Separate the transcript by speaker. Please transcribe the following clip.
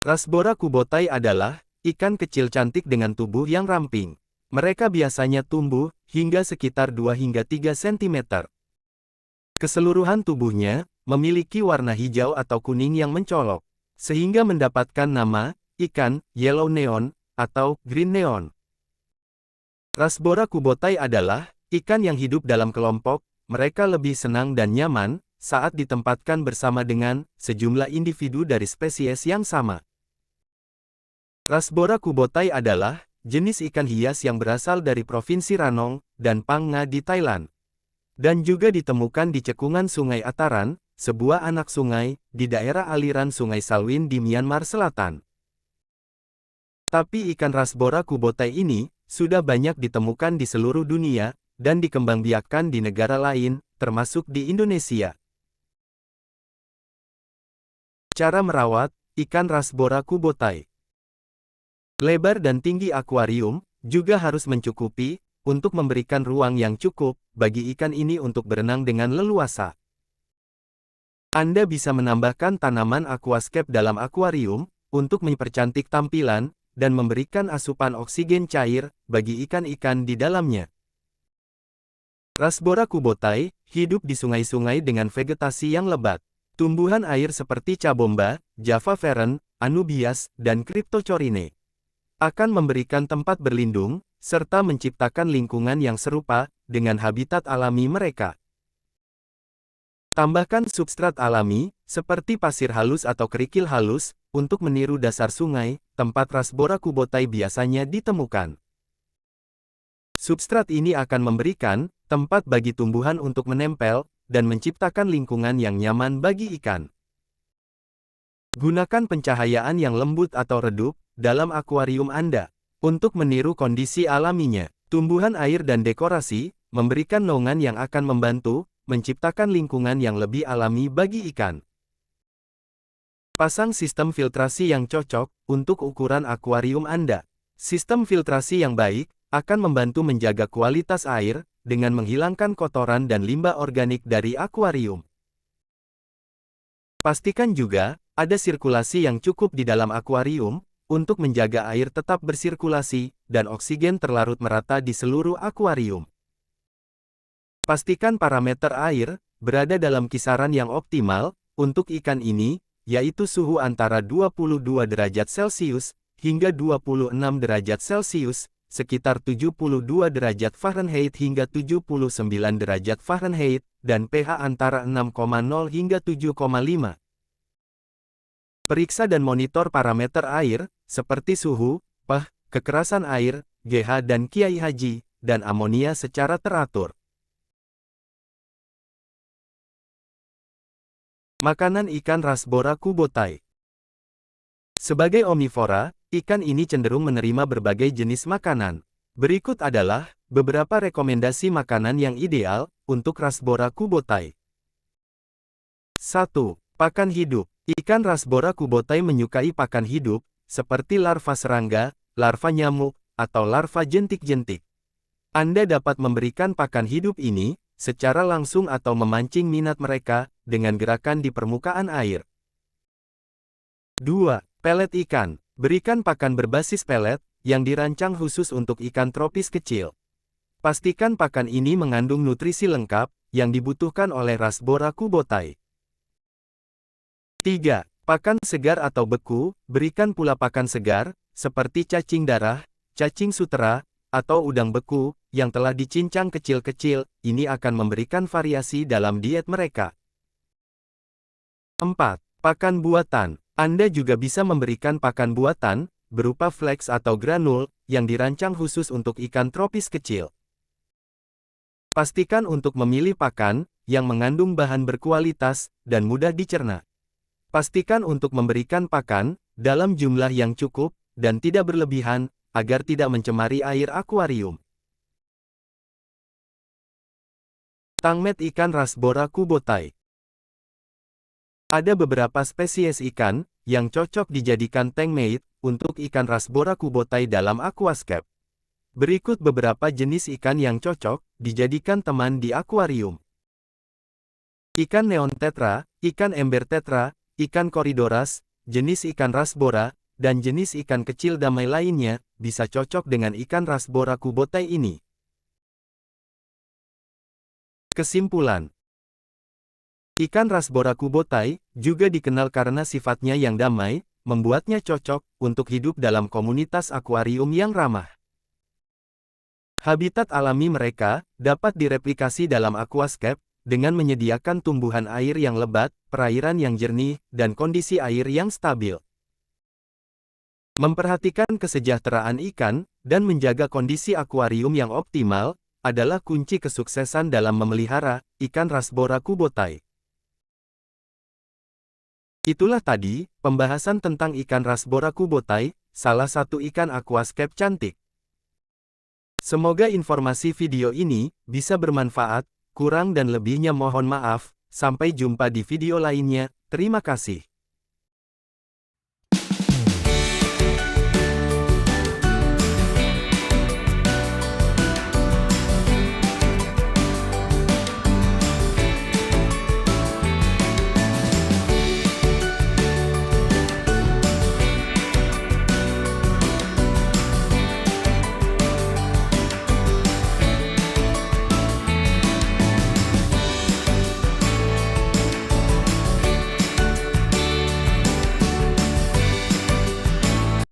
Speaker 1: Rasbora kubotai adalah ikan kecil cantik dengan tubuh yang ramping. Mereka biasanya tumbuh hingga sekitar 2 hingga 3 cm. Keseluruhan tubuhnya memiliki warna hijau atau kuning yang mencolok, sehingga mendapatkan nama ikan yellow neon atau green neon. Rasbora kubotai adalah ikan yang hidup dalam kelompok. Mereka lebih senang dan nyaman saat ditempatkan bersama dengan sejumlah individu dari spesies yang sama. Rasbora kubotai adalah jenis ikan hias yang berasal dari Provinsi Ranong dan Phang Nga di Thailand, dan juga ditemukan di cekungan Sungai Ataran, sebuah anak sungai di daerah aliran Sungai Salween di Myanmar Selatan. Tapi ikan Rasbora kubotai ini sudah banyak ditemukan di seluruh dunia dan dikembangbiakkan di negara lain, termasuk di Indonesia. Cara merawat ikan Rasbora kubotai. Lebar dan tinggi akuarium juga harus mencukupi untuk memberikan ruang yang cukup bagi ikan ini untuk berenang dengan leluasa. Anda bisa menambahkan tanaman aquascape dalam akuarium untuk mempercantik tampilan dan memberikan asupan oksigen cair bagi ikan-ikan di dalamnya. Rasbora kubotai hidup di sungai-sungai dengan vegetasi yang lebat. Tumbuhan air seperti cabomba, Java fern, Anubias, dan Cryptocorine akan memberikan tempat berlindung, serta menciptakan lingkungan yang serupa dengan habitat alami mereka. Tambahkan substrat alami, seperti pasir halus atau kerikil halus, untuk meniru dasar sungai, tempat Rasbora kubotai biasanya ditemukan. Substrat ini akan memberikan tempat bagi tumbuhan untuk menempel, dan menciptakan lingkungan yang nyaman bagi ikan. Gunakan pencahayaan yang lembut atau redup dalam akuarium Anda untuk meniru kondisi alaminya. Tumbuhan air dan dekorasi memberikan naungan yang akan membantu menciptakan lingkungan yang lebih alami bagi ikan. Pasang sistem filtrasi yang cocok untuk ukuran akuarium Anda. Sistem filtrasi yang baik akan membantu menjaga kualitas air dengan menghilangkan kotoran dan limbah organik dari akuarium. Pastikan juga ada sirkulasi yang cukup di dalam akuarium untuk menjaga air tetap bersirkulasi dan oksigen terlarut merata di seluruh akuarium. Pastikan parameter air berada dalam kisaran yang optimal untuk ikan ini, yaitu suhu antara 22 derajat Celcius hingga 26 derajat Celcius, sekitar 72 derajat Fahrenheit hingga 79 derajat Fahrenheit, dan pH antara 6,0 hingga 7,5. Periksa dan monitor parameter air, seperti suhu, pH, kekerasan air, pH dan KiHG, dan amonia secara teratur. Makanan ikan Rasbora kubotai. Sebagai omnivora, ikan ini cenderung menerima berbagai jenis makanan. Berikut adalah beberapa rekomendasi makanan yang ideal untuk Rasbora kubotai. 1. Pakan hidup. Ikan Rasbora kubotai menyukai pakan hidup, seperti larva serangga, larva nyamuk, atau larva jentik-jentik. Anda dapat memberikan pakan hidup ini secara langsung atau memancing minat mereka dengan gerakan di permukaan air. 2. Pelet ikan. Berikan pakan berbasis pelet yang dirancang khusus untuk ikan tropis kecil. Pastikan pakan ini mengandung nutrisi lengkap yang dibutuhkan oleh Rasbora kubotai. 3. Pakan segar atau beku. Berikan pula pakan segar, seperti cacing darah, cacing sutera, atau udang beku, yang telah dicincang kecil-kecil. Ini akan memberikan variasi dalam diet mereka. 4. Pakan buatan. Anda juga bisa memberikan pakan buatan, berupa fleks atau granul, yang dirancang khusus untuk ikan tropis kecil. Pastikan untuk memilih pakan yang mengandung bahan berkualitas dan mudah dicerna. Pastikan untuk memberikan pakan dalam jumlah yang cukup dan tidak berlebihan, agar tidak mencemari air akuarium. Tangmet ikan Rasbora kubotai. Ada beberapa spesies ikan yang cocok dijadikan tankmate untuk ikan Rasbora kubotai dalam aquascape. Berikut beberapa jenis ikan yang cocok dijadikan teman di akuarium. Ikan neon tetra, ikan ember tetra, ikan koridoras, jenis ikan rasbora, dan jenis ikan kecil damai lainnya, bisa cocok dengan ikan rasbora kubotai ini. Kesimpulan: ikan rasbora kubotai juga dikenal karena sifatnya yang damai, membuatnya cocok untuk hidup dalam komunitas akuarium yang ramah. Habitat alami mereka dapat direplikasi dalam aquascape dengan menyediakan tumbuhan air yang lebat, perairan yang jernih, dan kondisi air yang stabil. Memperhatikan kesejahteraan ikan dan menjaga kondisi akuarium yang optimal adalah kunci kesuksesan dalam memelihara ikan rasbora kubotai. Itulah tadi pembahasan tentang ikan rasbora kubotai, salah satu ikan aquascape cantik. Semoga informasi video ini bisa bermanfaat, kurang dan lebihnya mohon maaf, sampai jumpa di video lainnya, terima kasih.